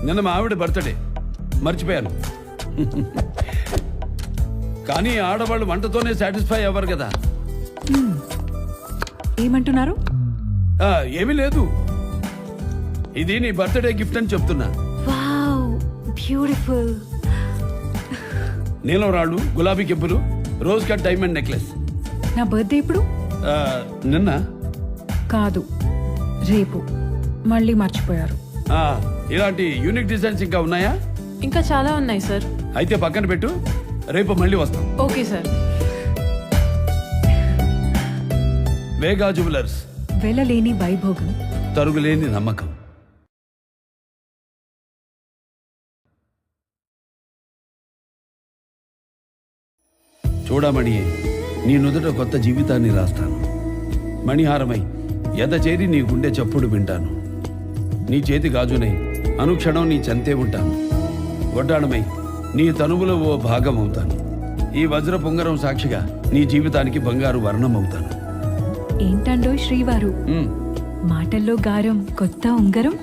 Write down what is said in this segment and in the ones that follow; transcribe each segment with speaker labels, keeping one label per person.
Speaker 1: నిన్న మా ఆవిడ బర్త్డే మర్చిపోయాను. కానీ ఆడవాళ్ళు వంటతోనే సాటిస్ఫై అవ్వరు కదా.
Speaker 2: ఏమంటున్నారు?
Speaker 1: ఏమీ లేదు, ఇది నీ బర్త్డే గిఫ్ట్ అని చెప్తున్నా.
Speaker 2: Wow, beautiful.
Speaker 1: నీలం రాళ్ళు, గులాబీ కెంపులు, రోజ్ కట్ డైమండ్ నెక్లెస్.
Speaker 2: నా బర్త్డే ఇప్పుడు?
Speaker 1: నిన్న
Speaker 2: కాదు, రేపు. మళ్ళీ మర్చిపోయారు.
Speaker 1: ఇలాంటి యూనిక్ డిజైన్స్ ఇంకా ఉన్నాయా?
Speaker 3: ఇంకా చాలా ఉన్నాయి సార్.
Speaker 1: అయితే పక్కన పెట్టు, రేపు మళ్ళీ వస్తాం.
Speaker 3: Okay sir.
Speaker 1: వేగా జ్యువెలర్స్,
Speaker 2: వెళ్ళలేని వైభోగం,
Speaker 1: తరుగులేని నమ్మకం. చూడమణి, నీ నుదుట కొత్త జీవితాన్ని రాస్తాను. మణిహారమై ఎద చేరి నీ గుండె చప్పుడు వింటాను. నీ చేతి గాజునై అనుక్షణం నీ చెంతే ఉంటాను. వడ్డాణమై నీ తనువులో ఓ భాగం అవుతాను. ఈ వజ్ర పొంగరం సాక్షిగా నీ జీవితానికి బంగారు వర్ణం అవుతాను.
Speaker 2: ఏంటండో శ్రీవారు, మాటల్లో గారం, కొత్త ఉంగరం.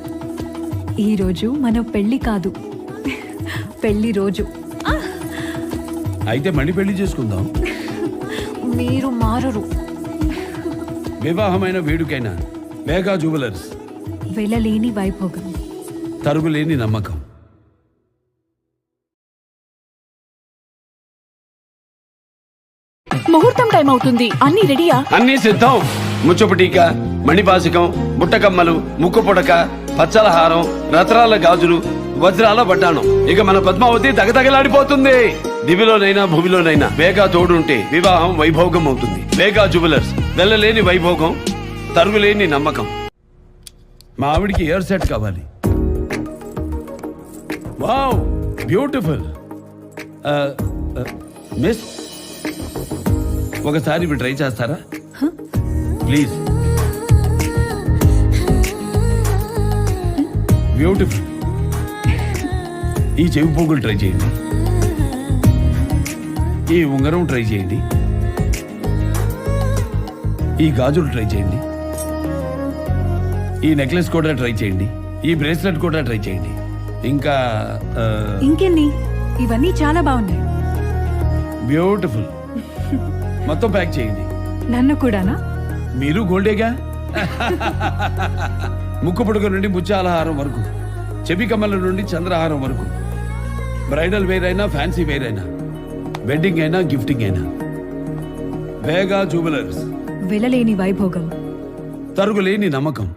Speaker 2: ఈ రోజు మన పెళ్లి కాదు, పెళ్లి రోజు.
Speaker 1: అయితే మళ్ళీ పెళ్లి చేసుకుందాం.
Speaker 2: మీరు మారరు.
Speaker 1: వివాహమైన వేడుకైనా వేగా జ్యువెలర్స్,
Speaker 2: వెళ్ళలేని వైభోగం,
Speaker 1: తరుగులేని నమ్మకం.
Speaker 3: ముహూర్తం టైం అవుతుంది, అన్ని రెడీయా?
Speaker 1: అన్నీ సిద్ధం. ముచ్చపు టీక, మణిపాసికం, బుట్టకమ్మలు, ముక్కు పుడక, పచ్చల హారం, రత్నాల గాజులు, వజ్రాల వడ్డాణం. ఇక మన పద్మావతి దగదగలాడిపోతుంది. దివిలోనైనా భూమిలోనైనా వేగా తోడుంటే వివాహం వైభోగం అవుతుంది. వేగా జ్యువెలర్స్, వెళ్ళలేని వైభోగం, తరుగులేని నమ్మకం. మా ఆవిడికి ఇయర్ సెట్ కావాలి. Wow, beautiful. మిస్, ఒకసారి ఇవి ట్రై చేస్తారా ప్లీజ్? బ్యూటిఫుల్. ఈ చెవి పోగులు ట్రై చేయండి, ఈ ఉంగరం ట్రై చేయండి, ఈ గాజులు ట్రై చేయండి, ఈ నెక్లెస్ కూడా ట్రై చేయండి, ఈ బ్రేస్లెట్ కూడా ట్రై చేయండి. ఇంకా
Speaker 2: ఇంకెన్ని? ఇవన్నీ చాలా బాగున్నాయి.
Speaker 1: బ్యూటిఫుల్. మొత్తం ప్యాక్ చేయండి.
Speaker 2: నన్ను కూడానా?
Speaker 1: మీరు గోల్డేగా. ముక్కు పుడక నుండి ముత్యాలహారం వరకు, చెవి కమ్మల నుండి చంద్రహారం వరకు, బ్రైడల్ వేర్ అయినా ఫ్యాన్సీ వేర్ అయినా, వెడ్డింగ్ అయినా గిఫ్టింగ్ అయినా, వేగా జ్యువెలర్స్,
Speaker 2: వెళ్ళలేని వైభోగం,
Speaker 1: తరుగులేని నమ్మకం.